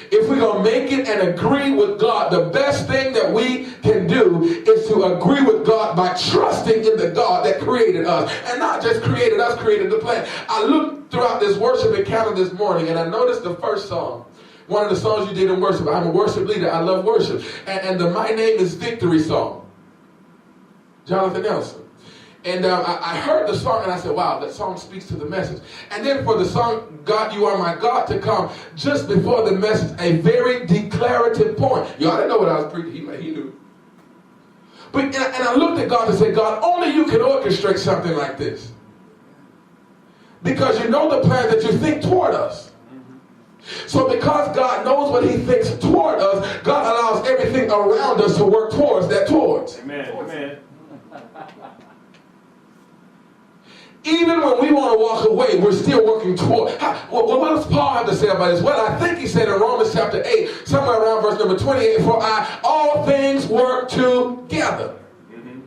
If we're going to make it and agree with God, the best thing that we can do is to agree with God by trusting in the God that created us. And not just created us, created the plan. I looked throughout this worship encounter this morning and I noticed the first song. One of the songs you did in worship. I'm a worship leader. I love worship. And the My Name is Victory song. Jonathan Nelson. And I heard the song and I said, wow, that song speaks to the message. And then for the song, God, You Are My God, to come just before the message, a very declarative point. Y'all didn't know what I was preaching. He knew. But and I looked at God and said, God, only you can orchestrate something like this. Because you know the plans that you think toward us. So because God knows what he thinks toward us, God allows everything around us to work towards that towards. Amen. Amen. Even when we want to walk away, we're still working toward. What does Paul have to say about this? Well, I think he said in Romans chapter 8, somewhere around verse number 28, for all things work together. Mm-hmm.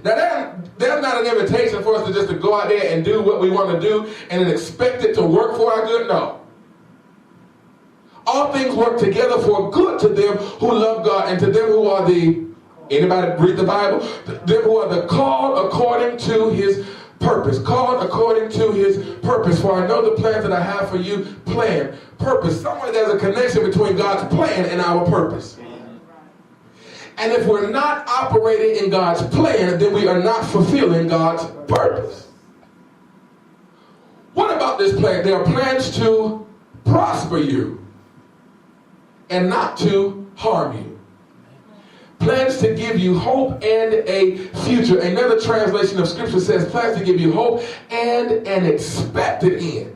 Now, there's not an invitation for us to just to go out there and do what we want to do and then expect it to work for our good. No. All things work together for good to them who love God and to them who are anybody read the Bible? Them who are the called according to his purpose. Called according to his purpose. For I know the plans that I have for you. Plan. Purpose. Somewhere there's a connection between God's plan and our purpose. And if we're not operating in God's plan, then we are not fulfilling God's purpose. What about this plan? There are plans to prosper you and not to harm you. Plans to give you hope and a future. Another translation of scripture says plans to give you hope and an expected end.